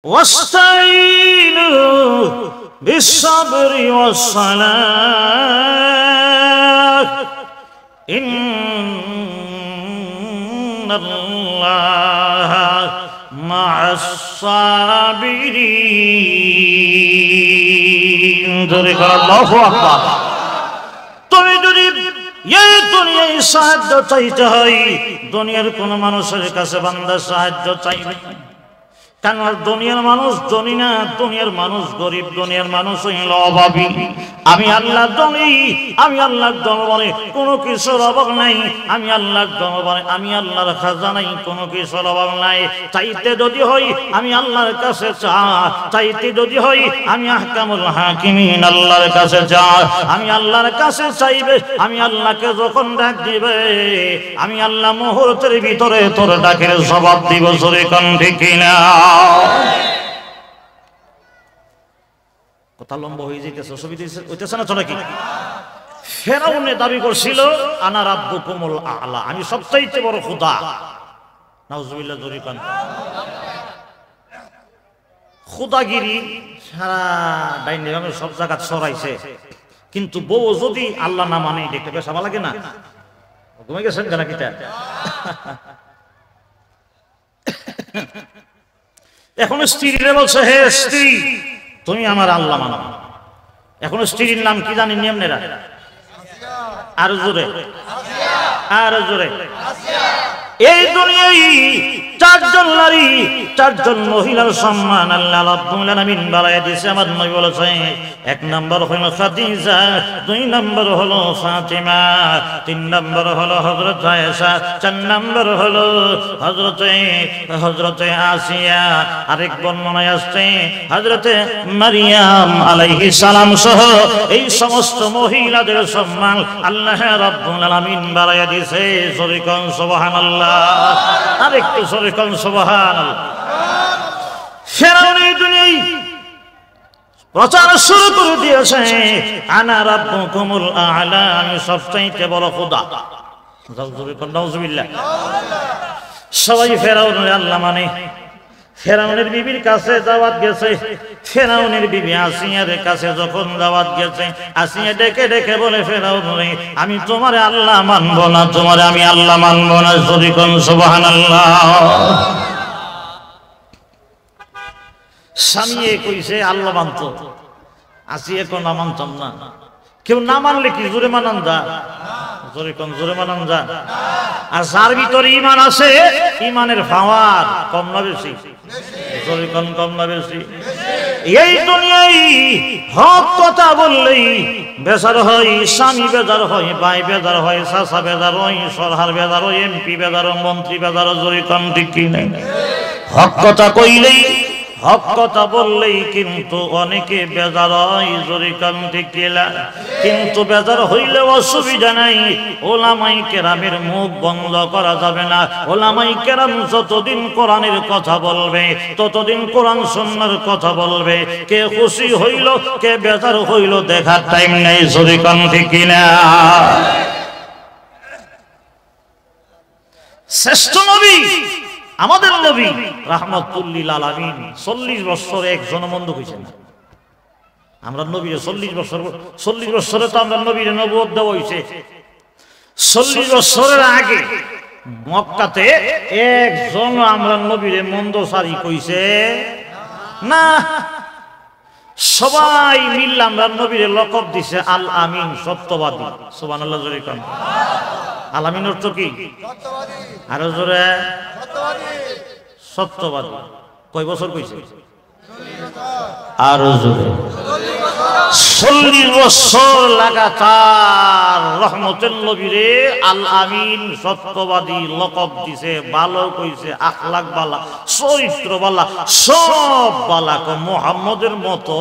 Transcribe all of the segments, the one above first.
واستعينوا بالصبر والصلاة إن الله مع الصابرين الله أكبر তুমি যদি এই দুনিয়ায় সাহায্য চাইতে হয় দুনিয়ার কোন মানুষের কাছে বান্দা সাহায্য চাইবে কারণ দুনিয়ার মানুষ ধনী না দুনিয়ার মানুষ গরিব দুনিয়ার মানুষ হইল অভাবী আমি আল্লাহ ধনী আমি আল্লাহর দরবারে কোনো কিছুর অভাব নাই আমি আল্লাহর দরবারে আমি আল্লাহর খাজানায় কোনো কিছুর অভাব নাই চাইতে যদি হই আমি আল্লাহর কাছে চাইতে যদি হই আমি আহকামুল হাকিমিন আল্লাহর কাছে আমি আল্লাহর কাছে চাইবে আমি আল্লাহকে যখন ডাক দিবে আমি আল্লাহ মুহূর্তের ভিতরে তোর ডাকের জবাব দিব জোরে কোন ঠিক কিনা কথা লম্বা হয়ে যেতেছে অসুবিধা হইতেছে না চলে কি ফেরাউনে দাবি করছিল আনা রাব্বুকুমুল আ'লা আমি সবচাইতে বড় খোদা নাউজুবিল্লাহ জোরে কোন খোদাগিরি সারা ডাইনে সব জায়গা ছড়াইছে কিন্তু বউ যদি আল্লাহ না মানে দেখতে বেশ ভালো লাগে না ঘুমিয়ে গেছেন কেন কিটা এখন স্ত্রীরা বলছে হে স্ত্রী তুমি আমার আল্লাহ মানো এখন স্ত্রীর নাম কি জানেন নিয়মনেরা আর জোরে আর জোরে এই দুনিয়ায় চারজন নারী চারজন মহিলার সম্মান আল্লাহ রাব্বুল আলামিন বাড়ায় দিয়েছে আমার নবী বলেছেন এক নাম্বার হলো খাদিজা দুই নাম্বার হলো ফাতিমা তিন নাম্বার হলো হযরত আয়েশা চার নাম্বার হলো হযরতে আসিয়া আরেক বর্ণনায় আসছে হযরতে মারিয়াম আলাইহিস সালাম সহ এই সমস্ত মহিলাদের সম্মান আল্লাহ রাব্বুল আলামিন বাড়ায় দিয়েছে জোরে কোন সুবহানাল্লাহ আরেকটু জোরে কোন সুবহানাল্লাহ ফেরাউন এই দুনিয়ায় প্রচার শুরু করে দিয়েছে আনা রাব্বুকুমুল আ'লা আমি সবচাইতে বড় খোদা জোরে কোন নাউজুবিল্লাহ সবাই ফেরাউনের আল্লাহ মানে ফেরাউনের বিবির কাছে দাওয়াত গেছে ফেরাউনের বিবি আসিয়ার কাছে যখন দাওয়াত গেছে আসিয়া ডেকে ডেকে বলে ফেরাউন আমি তোমার আল্লাহ মানবো না তোমার আমি আল্লাহ মানবো না জোরে কোন সুবহানাল্লাহ স্বামী কইছে আল্লাহ মানতো আসিয়া কোন না মানতাম না কেউ না মানলে কি জোরে মানান যা জোরে কোন জোরে মানান যা আর যার ভিতরে ঈমান আছে ঈমানের পাওয়ার কম না বেশি জোরে কোন কম না বেশি এই দুনিয়ায় হক কথা বললেই বেজার হয় স্বামী বেজার হয় ভাই বেজার হয় চাচা বেজার হয় সরকার বেজার হয় এমপি বেজার মন্ত্রী বেজার জোরে কোন ঠিক কি নাই হক কথা কইলেই হক কথা বললেই কিন্তু অনেকে বেজার হয় জোরে কোন ঠিক কিলা কিন্তু বেজার হইলে অসুবিধা নাই ওলামাই কেরামের মুখ বন্ধ করা যাবে না ওলামাই কেরাম যতদিন কোরআনের কথা বলবে ততদিন কোরআন সুন্নাহর কথা বলবে কে খুশি হইল কে বেজার হইল দেখার টাইম নাই জোরে কোন ঠিক কিনা শ্রেষ্ঠ নবী আমাদের নবী রাহমাতুল লিল আলামিন 40 বছরে এক জনমন্দ হইছেন আমরা নবীর 40 বছরে তো আমরা নবীর নবুয়ত দেওয়া হইছে 40 বছরের আগে মক্কাতে একজন আমরা নবীর মন্দ সারি কইছে না সবাই মিলে আমরা নবীর লকব দিছে আল আমিন সত্যবাদী সুবহানাল্লাহ জোরে কোন আল আমিন অর্থ কি সত্যবাদী আর জোরে সত্যবাদী কয় বছর কইছে আর জোরে 40 বছর লাগাতার রহমতের নবীরে আল আমিন সত্যবাদী লকব দিছে ভালো কইছে আখলাক বালা চরিত্র বালা সব বালা মুহাম্মদের মতো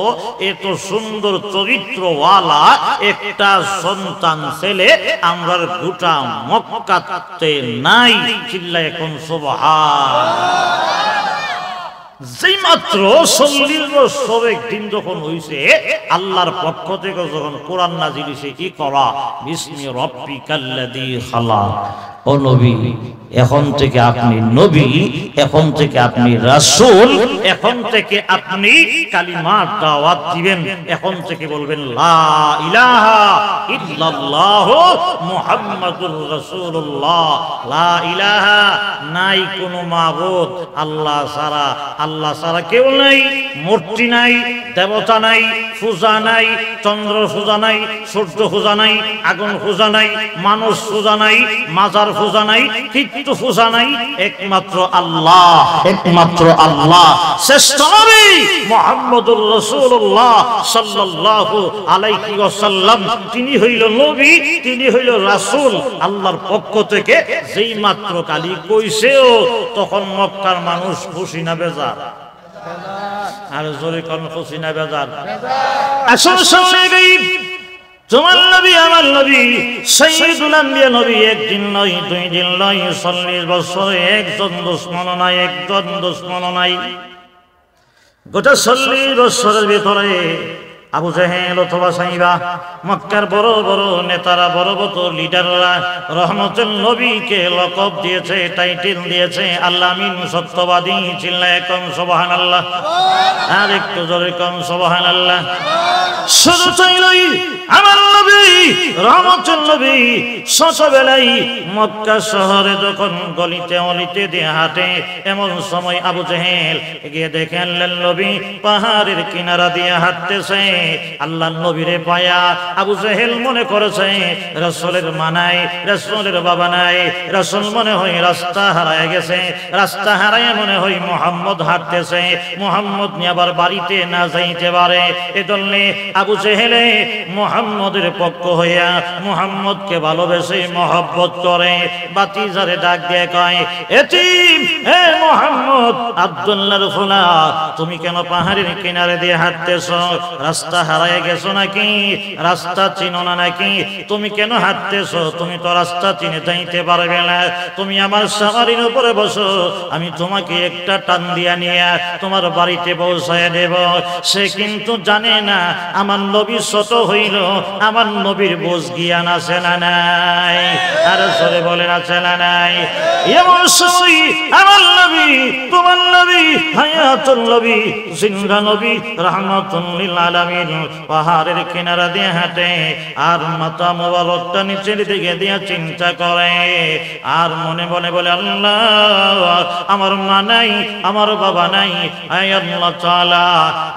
এত সুন্দর চরিত্রওয়ালা একটা সন্তান ছেলে আমরার গোটা মক্কাতে নাই চিল্লায় কোন সুবহান যেই মাত্র 40 বছর একদিন যখন হইছে আল্লাহর পক্ষ থেকে যখন কোরআন নাযিল হইছে ইকরা বিসমি রাব্বিকাল্লাযী খালাক ও নবী, এখন থেকে আপনি নবী, এখন থেকে আপনি রাসূল, এখন থেকে আপনি কালিমার দাওয়াত দিবেন, এখন থেকে বলবেন লা ইলাহা ইল্লাল্লাহ মুহাম্মাদুর রাসূলুল্লাহ। লা ইলাহা, নাই কোনো মাবুদ আল্লাহ ছাড়া, আল্লাহ ছাড়া কেউ নাই, মূর্তি নাই, দেবতা নাই, পূজা নাই, চন্দ্র পূজা নাই, সূর্য পূজা নাই, আগুন পূজা নাই, মানুষ পূজা নাই, মাজার পূজা নাই, কিচ্ছু পূজা নাই, একমাত্র আল্লাহ, একমাত্র আল্লাহ। শ্রেষ্ঠ নবী মুহাম্মদুর রাসূলুল্লাহ সাল্লাল্লাহু আলাইহি ওয়াসাল্লাম, তিনি হইল নবী, তিনি হইল রাসূল আল্লাহর পক্ষ থেকে। যেই মাত্র কালি কইছেও তখন মক্কার মানুষ খুশি না বেজার? আর জোরে কোন খুশি না বেজার? আসল শুনলে গাইব তোমার নবী আমার নবী সাইয়্যিদুল আম্বিয়া নবী, একদিন নয়, দুই দিন নয়, 40 বছরে একজন দুশমন নাই, একজন দুশমন নাই। গোটা 40 বছরের ভিতরে আবু জাহেল অথবা সাইবা, মক্কার বড় বড় নেতারা, বড় বড় লিডাররা রহমতুল নবীকে লকব দিয়েছে, টাইটেল দিয়েছে আল্লাহ আমিন সত্যবাদী। চিল্লায়ে কোন সুবহানাল্লাহ, আর একটু জোরে কোন সুবহানাল্লাহ। শুধু চাইলই আমার নবী রহমতুল নবী ছোটবেলায় মক্কা শহরে যখন গলিতে অলিতে দিয়ে হাঁটে, এমন সময় আবু জাহেল গিয়ে দেখেন নবী পাহাড়ের কিনারা দিয়ে হাঁটতেছে। আল্লাহ নবীরে পায়া আবু জাহেল মনে করেছে রাসূলের মা নাই, রাসূলের বাবা নাই, রাসূল মনে হয় রাস্তা হারায় গেছে, রাস্তা হারায় মনে হয় মুহাম্মদ হাঁটতেছে, মুহাম্মদ নিয়ে আবার বাড়িতে না যাইতে পারে। এজন্য আবু জাহেলে মুহাম্মদের পক্ষ হইয়া মুহাম্মদকে ভালোবেসে মহব্বত করে। বাতিজারে ডাক দিয়ে কয়, এতিম হে মুহাম্মদ, আব্দুল্লাহর ফুলা, তুমি কেন পাহাড়ের কিনারে দিয়ে হাঁটতেছো? রাস্তা হারায় গেছো নাকি? রাস্তা চিনো না নাকি? তুমি কেন হাঁটতেছো? তুমি তো রাস্তা চিনে যাইতে পারবে না। তুমি আমার সাওয়ারির উপরে বসো, আমি তোমাকে একটা টান দিয়া নিয়ে তোমার বাড়িতে পৌঁছায় দেব। সে কিন্তু জানে না আমার নবী ছোট হইল, আমার নবীর বোঝ জ্ঞান আছে না নাই? আর সরে বলেন আছে না নাই? এমন সময় আমার নবী, তোমার নবী, হায়াতুল নবী, জিন্দা নবী, রাহমাতুল লিল আলামিন পাহাড়ের কিনারা দিয়ে হাঁটে, আর মাথা মোবারকটা নিচের দিকে দিয়ে চিন্তা করে, আর মনে মনে বলে আল্লাহ, আমার মা নাই, আমার বাবা নাই, আয় আল্লাহ তাআলা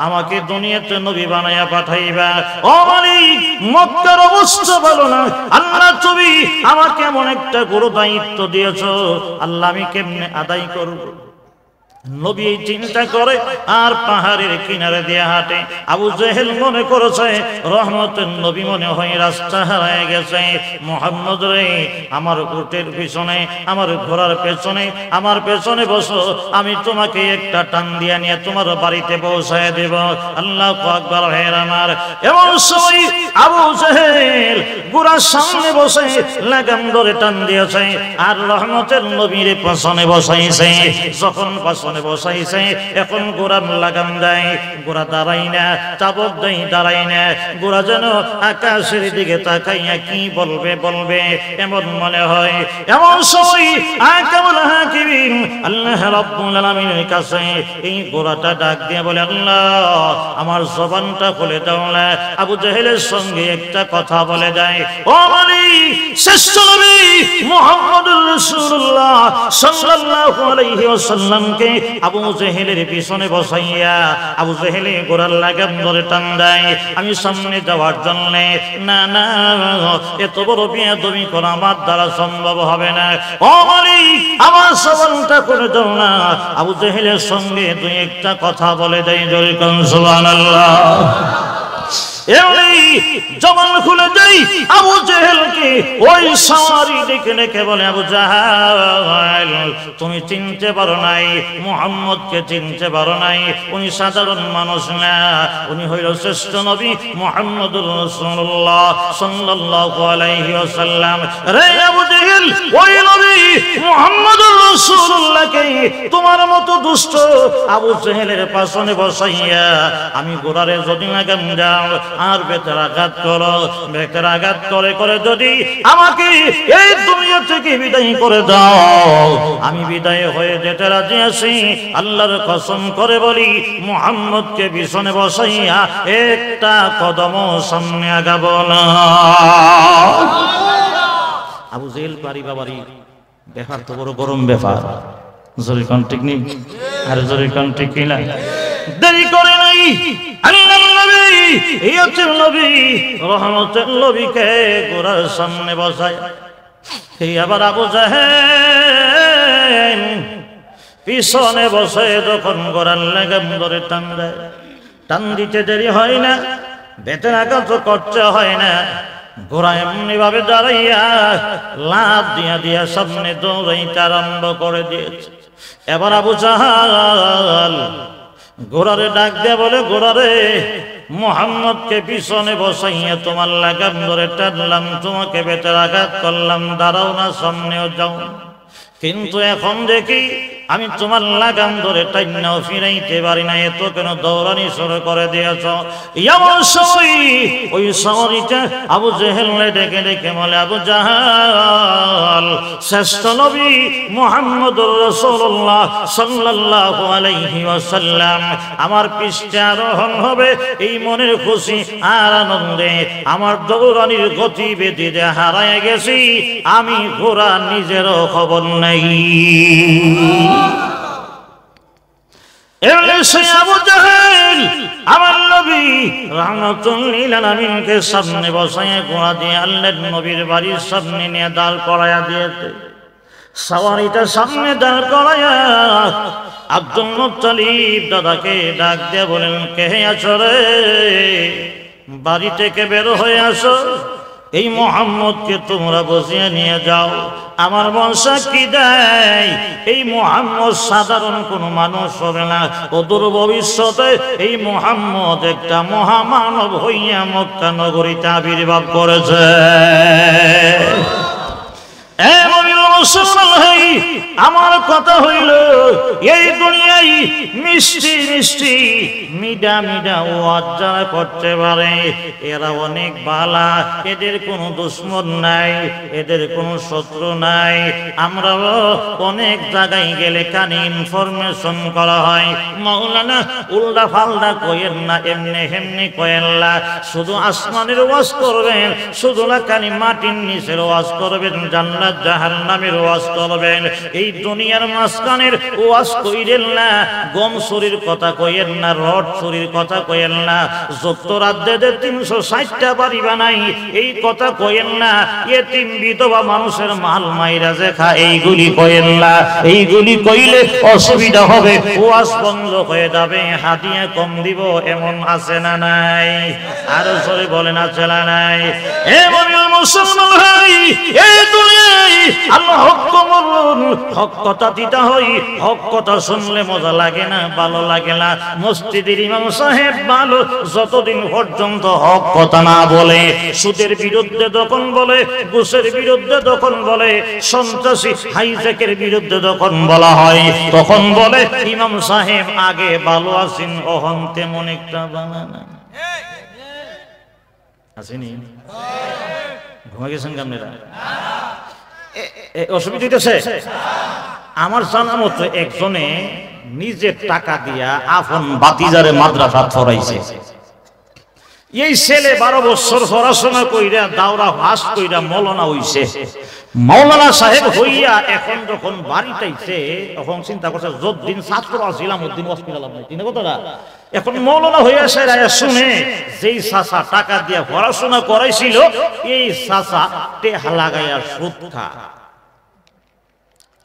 আমাকে দুনিয়াতে নবী বানায়া পাঠাইবা। ও মালিক, মক্কার অবস্থা ভালো না, আল্লাহ তুমি আমাকে এমন একটা বড় দায়িত্ব দিয়েছো, আল্লাহ আমি কেমনে আদায় করব? নবী চিন্তা করে আর পাহাড়ের কিনারে দিয়ে হাঁটে। আবু জাহেল মনে করেছে রহমতের নবী মনে হয় রাস্তা হারায় গেছে। মুহাম্মদ রে, আমার উটের পিছনে, আমার ঘোড়ার পেছনে, আমার পেছনে বসো, আমি তোমাকে একটা টান দিয়া নিয়ে তোমার বাড়িতে পৌঁছায় দেব। আল্লাহু আকবার। হে আমার এমন সময় আবু জাহেল ঘোড়ার সামনে বসে লাগাম ধরে টান দিয়েছে, আর রহমতের নবীর পেছনে বসাইছে। যখন বসাইছে, এখন ঘোড়া লাগাম দেয়, ঘোড়া দাঁড়াই না, চাবক দেয়, দাঁড়াই না। ঘোড়া যেন আকাশের দিকে তাকাইয়া কি বলবে বলবে এমন মনে হয়। এমন সময় আকামুল হাকিমিন আল্লাহ রাব্বুল আলামিনের কাছে এই ঘোড়াটা ডাক দিয়ে বলে, আল্লাহ আমার জবানটা খুলে দাও না, আবু জাহেলের সঙ্গে একটা কথা বলে যায়। ও মালিক, শ্রেষ্ঠ নবী মুহাম্মদুর রাসূলুল্লাহ সাল্লাল্লাহু আলাইহি ওয়াসাল্লামকে আবু জাহেলের পিছনে বসাইয়া আবু জাহেলে ঘোড়ার লাগাম ধরে টান দেয় আমি সামনে যাওয়ার জন্য। না না, এত বড় বেয়াদবি করা আমার দ্বারা সম্ভব হবে না। ও মালিক, আমার জবানটা করে দাও না। আবু জাহেলের সঙ্গে দুই একটা কথা বলে দেয়। জোরে কোন সুবহানাল্লাহ। এমনি জবান খুলে দেই আবু জাহেলকে। ওই সাওয়ারি ডেকে ডেকে বলে, আবু জাহেল তুমি চিনতে পারো নাই, মুহাম্মদকে চিনতে পারো নাই। উনি সাধারণ মানুষ না, উনি হইল শ্রেষ্ঠ নবী মুহাম্মদুর রাসূলুল্লাহ সাল্লাল্লাহু আলাইহি ওয়াসাল্লাম। রে আবু জাহেল, ওই নবী মুহাম্মদুর রাসূলুল্লাহকে তোমার মতো দুষ্ট আবু জাহেলের পাশে বসাইয়া আমি ঘোড়ারে যদি লাগাম যাও, আর বেতরাঘাত করো, বেতরাঘাত করে করে যদি আমাকে এই দুনিয়া থেকে বিদায় করে দাও, আমি বিদায় হয়ে যেতে রাজি আছি। আল্লাহর কসম করে বলি, মুহাম্মদকে পিছনে বসাইয়া একটা কদম সামনে আগাবো না। আবু জেহেল বাড়ি বাবারি ব্যাপার তো বড় গরম ব্যাপার, জোরে কোন ঠিক নেই আর জোরে কোন ঠিক না। দেরি করে নাই, আল্লাহর নবী এই হচ্ছে নবী, রহমতের নবীকে ঘোড়ার সামনে বসায় এই আবার আবু জেহেল পিছনে বসে যখন ঘোড়ার লাগাম ধরে টান দেয়, টান দিতে দেরি হয় না, বেতনাঘাত করতে হয় না, ঘোড়া এমনি ভাবে দাঁড়াইয়া লাফ দিয়া দিয়া সামনে দৌড়াইতে আরম্ভ করে দিয়েছে। এবার আবু জাহাল ঘোড়ারে ডাক দিয়ে বলে, ঘোড়ারে মুহাম্মদকে পিছনে বসাইয়া তোমার লাগাম ধরে টানলাম, তোমাকে বেতনাঘাত করলাম, দাঁড়াও না, সামনেও যাও। কিন্তু এখন দেখি আমি তোমার লাগাম ধরে টাইনাও ফিরাইতে পারি না, এত কেন দৌড়ানি শুরু করে দিয়েছ? এমন সময় ওই সাওয়ারিটা আবু জেহেলকে ডেকে ডেকে বলে, আবু জাহাল, শ্রেষ্ঠ নবী মুহাম্মদুর রাসূলুল্লাহ সাল্লাল্লাহু আলাইহি ওয়াসাল্লাম আমার পৃষ্ঠে আরোহণ হবে, এই মনের খুশি আর আনন্দে আমার দৌড়ানির গতিবিধিতে হারায় গেছি, আমি ঘোড়া নিজেরও খবর নাই। আবু জাহেল আমার নবী রাহমাতুল লিল আলামিনকে সামনে বসাইয়া ঘোড়া দিয়ে আল্লাহর নবীর বাড়ির সামনে নিয়ে দাঁড় করাইয়া দিয়েছে। সাওয়ারিটা সামনে দাঁড় করাইয়া আব্দুল মুত্তালিব দাদাকে ডাক দিয়ে বলেন, কে আছো রে? বাড়ি থেকে বের হয়ে আসো, এই মুহাম্মদকে তোমরা বসিয়ে নিয়ে যাও। আমার বংশা কি দেয়, এই মুহাম্মদ সাধারণ কোন মানুষ হবে না, অদূর ভবিষ্যতে এই মুহাম্মদ একটা মহামানব হইয়া মক্কা নগরীতে আবির্ভাব করেছে। আমার কথা হইল, এই দুনিয়ায় মিষ্টি মিষ্টি মিডা মিডা ওয়াজ যারা করতে পারে এরা অনেক ভালা, এদের কোনো দুশ্মন নাই, এদের কোনো শত্রু নাই। আমরাও অনেক জায়গায় গেলে কানে ইনফরমেশন করা হয়, মাওলানা উল্টা ফাল্টা কইেন না, এমনি হেমনি কইেন না, শুধু আসমানের ওয়াজ করবেন, শুধু না কানি মাটির নিচের ওয়াজ করবেন, জান্নাত জাহান্নামের ওয়াজ করবেন। এই দুনিয়ার মাঝখানের ওয়াজ কইরেন না, গম চুরির কথা কইেন না, রড চুরির কথা কইেন না, যুক্তরাজ্যে 360টা বাড়ি বানাই এই কথা কইেন না, এতিম বিধবা মানুষের মাল মাইরা যে খা এইগুলি কইেন না। এইগুলি কইলে অসুবিধা হবে, ওয়াজ বন্ধ হয়ে যাবে, হাদিয়া কম দিব, এমন আছে না নাই? আরো জোরে বলেন, আছে না নাই? এমন মুসলমান ভাই, এই দুনিয়ায় আল্লাহ হক কথা দিতে হয়, হক কথা শুনলে মজা লাগে না, ভালো লাগে না। মসজিদের ইমাম সাহেব ভালো যতদিন পর্যন্ত হক কথা না বলে, সুদের বিরুদ্ধে যখন বলে, ঘুষের বিরুদ্ধে যখন বলে, সন্ত্রাসী হাইজ্যাকের বিরুদ্ধে যখন বলা হয়, তখন বলে ইমাম সাহেব আগে ভালো আছেন, অহন তেমন একটা বানানা আসেনি। ঘুমা গেছেন আপনারা? অসুবিধা হইতেছে? আমার জানা মতো একজনে নিজের টাকা দিয়া আপন বাতিজারে মাদ্রাসা ছড়াইছে। এই ছেলে 12 বছর পড়াশোনা কইরা দাওরা পাস কইরা মৌলানা হইছে। মৌলানা সাহেব হইয়া এখন যখন বাড়িটাইছে, তখন চিন্তা করছে যতদিন ছাত্র ছিলাম ওদিন হসপিটাল নাই, ঠিক কথাটা। এখন মৌলানা হইয়া সেরা শুনে যেই চাচা টাকা দিয়া পড়াশোনা করাইছিল, এই চাচা টেহা লাগাইয়া সুদ খা।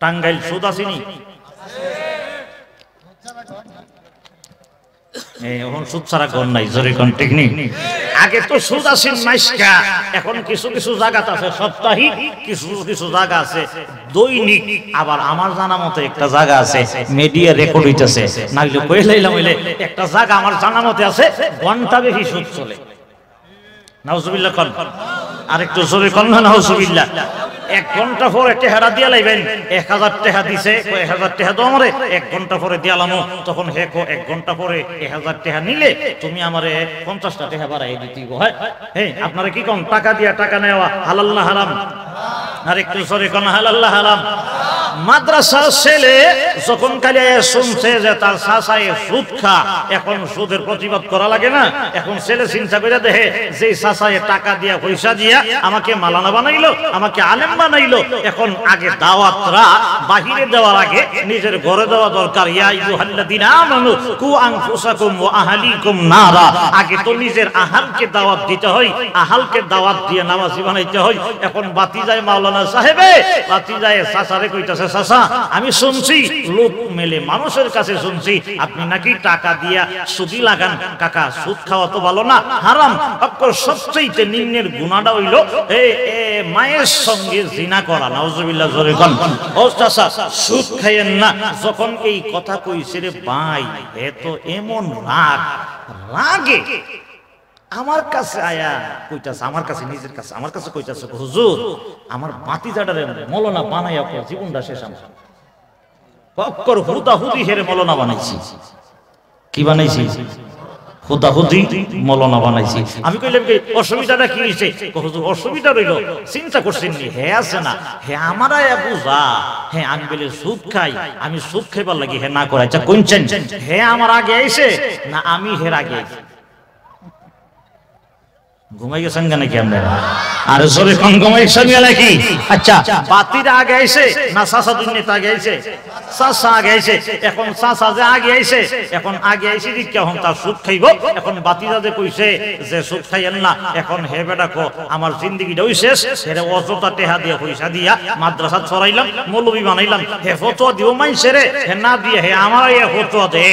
টাঙ্গাইল সুদ আসেনি? এখন সুদ ছাড়া ঘর নাই, জোরে কোন টেকনিক। আগে তো সুদ আসেন মাইসকা, এখন কিছু কিছু জায়গাতে আছে সাপ্তাহিক, কিছু কিছু জায়গা আছে দৈনিক। আবার আমার জানা মতে একটা জায়গা আছে মিডিয়া রেকর্ড হইতেছে, নাইলে কই লাইলাম হইলে একটা জায়গা আমার জানা মতে আছে ঘন্টা বেশি সুদ চলে। নাউজুবিল্লাহ কোন, আরেকটু জোরে কোন না নাউজুবিল্লাহ। 1 ঘন্টা পরে টেহারা দিয়া লাইবেন 1000 টাকা দিছে 1000 টাকা দাও আমারে 1 ঘন্টা পরে দিয়ালামো তখন হে কো 1 ঘন্টা পরে 1000 টাকা নিলে তুমি আমারে 50টা টাকা বাড়াই দিতে গো হ্যাঁ আপনারা কি কোন টাকা দিয়া টাকা নেওয়া হালাল না হারাম আর একটু সরে কোন হালাল না হারাম মাদ্রাসার ছেলে যখন কালে শুনছে যে তার চাচায়ে সুদ খা এখন সুদের প্রতিবাদ করা লাগে না এখন ছেলে চিন্তা করে দেখে যে চাচায়ে টাকা দিয়া পয়সা দিয়া আমাকে মালানা বানাইলো আমাকে আলেম বানাইলো এখন আগে দাওয়াতরা বাহিরে দেওয়ার আগে নিজের ঘরে দেওয়া দরকার ইয়া আইয়ুহাল্লাযিনা আমানু কু আনফুসাকুম ওয়া আহলিকুম নারা আগে তো নিজের আহালকে দাওয়াত দিতে হয় আহালকে দাওয়াত দিয়ে নামাজি বানাইতে হয় এখন বাতিজায় মাওলানা সাহেবে বাতিজায় চাচারে কইতাছে চাচা আমি শুনছি লোক মেলে মানুষের কাছে শুনছি আপনি নাকি টাকা দিয়া সুদি লাগান কাকা সুদ খাওয়া তো ভালো না হারাম অক্ষর সবচেয়ে নিম্নের গুনাহটা হইল মায়ের সঙ্গে জিনা করা নাউজুবিল্লাহ জোরে কোন ও চাচা সুদ খাইয়েন না যখন এই কথা কইছে রে ভাই এ তো এমন রাগে আমার কাছে আয়া কইতাছে আমার কাছে নিজের কাছে আমার কাছে কইতাছে হুজুর আমার ভাতিজাটারে মৌলানা বানাইয়া জীবনটা শেষ আমার অক্ষর হুদাহুদি হেরে মৌলানা বানাইছি কি বানাইছি হুদাহুদি মৌলানা বানাইছি আমি কইলাম কি অসুবিধাটা কি হইছে হুজুর অসুবিধা রইল চিন্তা করছেন নি হে আছে না হে আমারা বুঝা হে আমি বলে সুদ খাই আমি সুদ খাইবার লাগি হে না করে আচ্ছা কোনছেন হে আমার আগে আইছে না আমি হের আগে আইছি ঘুমাই গেছেন নাকি আপনারা আর জোরে কোন ঘুমাইছেন নাকি আচ্ছা বাতির আগে আইছে না চাচা দুনিয়াতে আগে আইছে চাচা আগে আইছে এখন চাচা যে আগে আইছে এখন আগে আইছে কি এখন তার সুদ খাইবো এখন বাতিরা যে কইছে যে সুদ খাইয়েন না এখন হে বেটা কো আমার জিন্দেগিটা ওই শেষ হেরে অযথা টেহা দিয়া পয়সা দিয়া মাদ্রাসা ছড়াইলাম মৌলবি বানাইলাম হে ফতোয়া দিও মাইছে রে হে না দিয়ে হে আমার এই ফতোয়া দে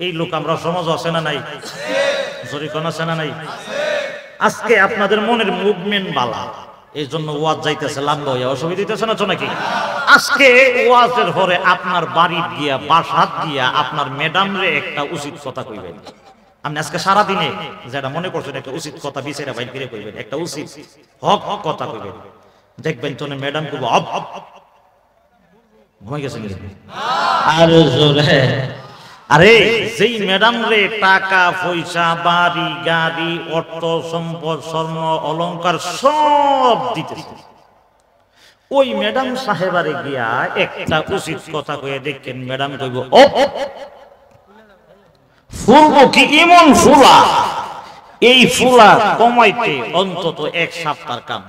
এই লোক আমরা সমাজ আছে না নাই জোরে কোন আছে না নাই আজকে আপনাদের মনের মুভমেন্ট বালা এই জন্য ওয়াজ যাইতেছে লম্বা হইয়া অসুবিধা দিতেছে না তো নাকি আজকে ওয়াজের পরে আপনার বাড়ি গিয়া বাসাত গিয়া আপনার ম্যাডাম রে একটা উচিত কথা কইবেন আপনি আজকে সারা দিনে যেটা মনে করছেন একটা উচিত কথা বিচারে বাইর করে কইবেন একটা উচিত হক কথা কইবেন দেখবেন তো ম্যাডাম কইবো ঘুমাই গেছেন আর জোরে আরে যেই ম্যাডাম রে টাকা পয়সা বাড়ি গাড়ি অর্থ সম্পদ স্বর্ণ অলংকার সব দিতেছে ওই ম্যাডাম সাহেবারে গিয়া একটা উচিত কথা কয়ে দেখেন ম্যাডাম কইব ফুলবো কি এমন ফুলা এই ফুলা কমাইতে অন্তত 1 সপ্তাহের কাম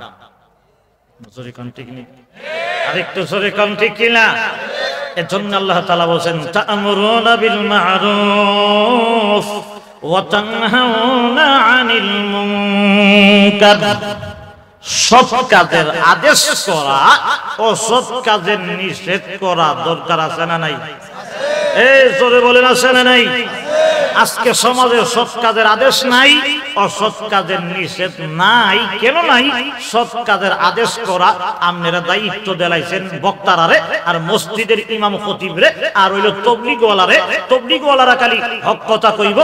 জোরে কোন ঠিক নেই আরেকটু জোরে কোন ঠিক কিনা এজন্য আল্লাহ তাআলা বলেন তা'মুরুনা বিল মা'রুফ ওয়া তানহাউনা আনিল মুনকার সৎ কাজের আদেশ করা ও সৎ কাজের নিষেধ করা দরকার আছে না নাই এই জোরে বলেন আছে না নাই আজকে সমাজে সৎ কাজের আদেশ নাই অসৎ কাজের নিষেধ নাই কেন নাই সৎ কাজের আদেশ করা আপনারা দায়িত্ব দেলাইছেন বক্তারারে আর মসজিদের ইমাম খতিবরে আর হইল তবলিগওয়ালারে তবলিগওয়ালারা খালি হক কথা কইব